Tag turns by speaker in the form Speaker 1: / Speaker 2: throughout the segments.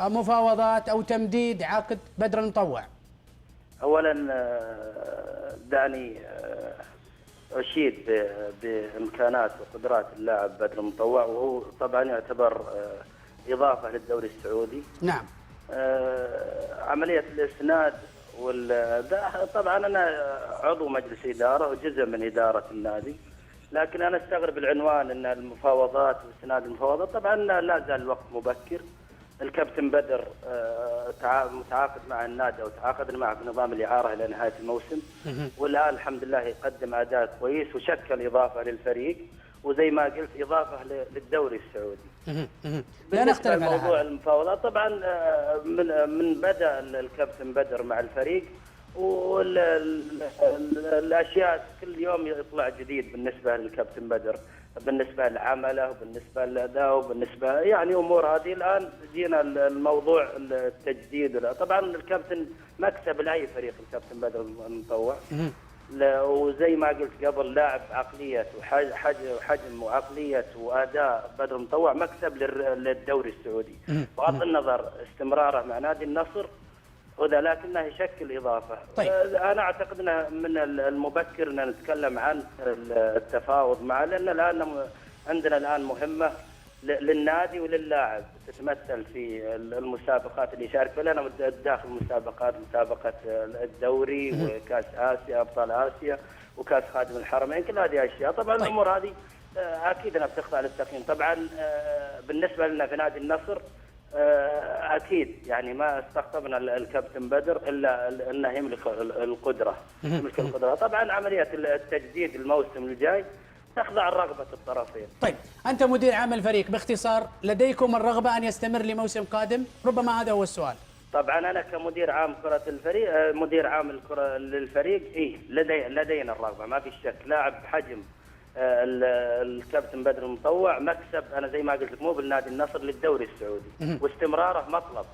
Speaker 1: مفاوضات أو تمديد عقد بدر المطوع؟
Speaker 2: اولا دعني اشيد بامكانات وقدرات اللاعب بدر المطوع، وهو طبعا يعتبر اضافه للدوري السعودي.
Speaker 1: نعم.
Speaker 2: عمليه الاسناد طبعا انا عضو مجلس اداره وجزء من اداره النادي، لكن انا استغرب العنوان ان المفاوضات واسناد المفاوضات. طبعا لا زال الوقت مبكر. الكابتن بدر متعاقد مع النادي او تعاقد معه بنظام الاعاره الى نهايه الموسم، والان الحمد لله يقدم اداء كويس وشكل اضافه للفريق، وزي ما قلت اضافه للدوري السعودي.
Speaker 1: لا نختلف على
Speaker 2: موضوع
Speaker 1: هذا.
Speaker 2: المفاوضات طبعا من بدا الكابتن بدر مع الفريق، والاشياء كل يوم يطلع جديد بالنسبه للكابتن بدر، بالنسبه لعمله وبالنسبه لادائه وبالنسبه يعني امور هذه. الان جينا الموضوع التجديد. طبعا الكابتن مكسب لاي فريق الكابتن بدر المطوع، وزي ما قلت قبل لاعب عقليه وحجم وعقليه واداء بدر المطوع مكسب للدوري السعودي، بغض النظر استمراره مع نادي النصر وذا، لكنه يشكل اضافه.
Speaker 1: طيب.
Speaker 2: انا اعتقد انه من المبكر ان نتكلم عن التفاوض معه، لان الان عندنا الان مهمه للنادي وللاعب تتمثل في المسابقات اللي يشارك فيها. لنا داخل مسابقات، مسابقه الدوري وكاس اسيا، ابطال اسيا، وكاس خادم الحرمين، كل هذه اشياء. طبعا
Speaker 1: طيب.
Speaker 2: الامور هذه اكيد انها بتخضع للتقييم. طبعا بالنسبه لنا في نادي النصر اكيد يعني ما استقطبنا الكابتن بدر الا انه يملك القدره. طبعا عمليه التجديد الموسم الجاي تخضع رغبه الطرفين.
Speaker 1: طيب، انت مدير عام الفريق، باختصار لديكم الرغبه ان يستمر لموسم قادم؟ ربما هذا هو السؤال.
Speaker 2: طبعا انا كمدير عام كره الفريق، مدير عام الكره للفريق، لدينا الرغبه ما في شك. لاعب بحجم الكابتن بدر المطوع مكسب، انا زي ما قلت لك مو بالنادي النصر، للدوري السعودي، واستمراره مطلب.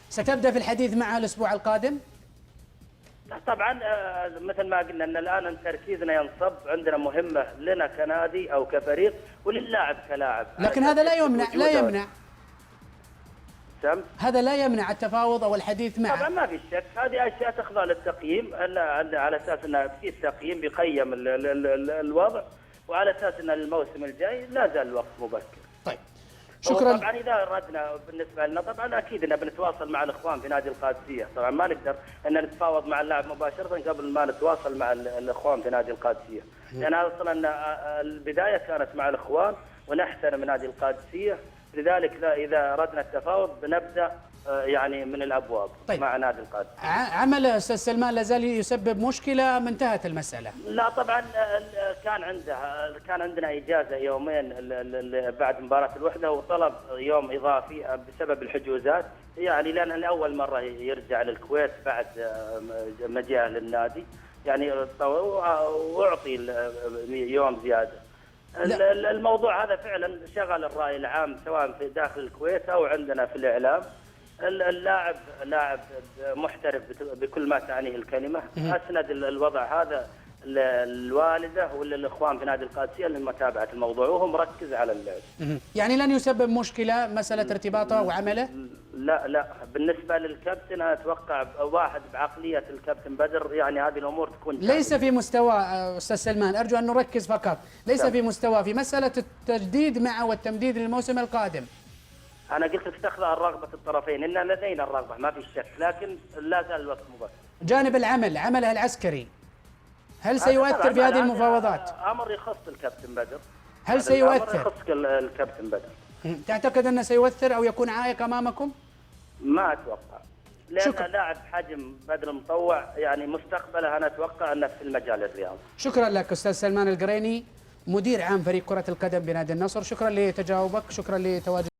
Speaker 1: ستبدا في الحديث معه الاسبوع القادم؟
Speaker 2: طبعا مثل ما قلنا ان الان تركيزنا ينصب، عندنا مهمه لنا كنادي او كفريق وللاعب كلاعب،
Speaker 1: لكن هذا لا يمنع هذا لا يمنع التفاوض او الحديث معه.
Speaker 2: طبعا ما في شك، هذه اشياء تخضع للتقييم، على اساس ان في التقييم بيقيم الوضع، وعلى اساس ان الموسم الجاي لا زال الوقت مبكر.
Speaker 1: طيب، شكرا.
Speaker 2: طبعا اذا اردنا بالنسبه لنا طبعا اكيد ان بنتواصل مع الاخوان في نادي القادسيه. طبعا ما نقدر ان نتفاوض مع اللاعب مباشره قبل ما نتواصل مع الاخوان في نادي القادسيه، لان اصلا البدايه كانت مع الاخوان ونحترم نادي القادسيه، لذلك اذا اردنا التفاوض بنبدا يعني من الابواب. طيب. مع نادي القادسيه.
Speaker 1: عمل استاذ سلمان لازال يسبب مشكله ام انتهت المساله؟
Speaker 2: لا طبعا كان عندنا اجازه يومين بعد مباراه الوحده، وطلب يوم اضافي بسبب الحجوزات، يعني لان لاول مره يرجع للكويت بعد مجيئه للنادي، يعني واعطي يوم زياده. الموضوع هذا فعلا شغل الراي العام سواء في داخل الكويت او عندنا في الاعلام. اللاعب لاعب محترف بكل ما تعنيه الكلمه، اسند الوضع هذا للوالده وللاخوان في نادي القادسيه لمتابعه الموضوع، وهو مركز على اللعب.
Speaker 1: يعني لن يسبب مشكله مساله ارتباطه وعمله؟
Speaker 2: لا بالنسبه للكابتن انا اتوقع واحد بعقليه الكابتن بدر يعني هذه الامور تكون
Speaker 1: ليس في مستوى استاذ سلمان، ارجو ان نركز فقط، ليس في مستوى في مساله التجديد معه والتمديد للموسم القادم.
Speaker 2: انا قلت لك تخضع رغبه الطرفين، ان لدينا الرغبه ما في شك، لكن لا زال الوقت مبكر.
Speaker 1: جانب العمل، عمله العسكري، هل سيؤثر في هذه المفاوضات؟
Speaker 2: امر يخص الكابتن بدر.
Speaker 1: هل سيؤثر؟
Speaker 2: امر يخص الكابتن بدر.
Speaker 1: تعتقد انه سيؤثر او يكون عائق امامكم؟
Speaker 2: ما اتوقع، لان لاعب حجم بدر المطوع يعني مستقبله انا اتوقع انه في المجال الرياضي.
Speaker 1: شكرا لك استاذ سلمان القريني، مدير عام فريق كرة القدم بنادي النصر، شكرا لتجاوبك، شكرا لتواجدك.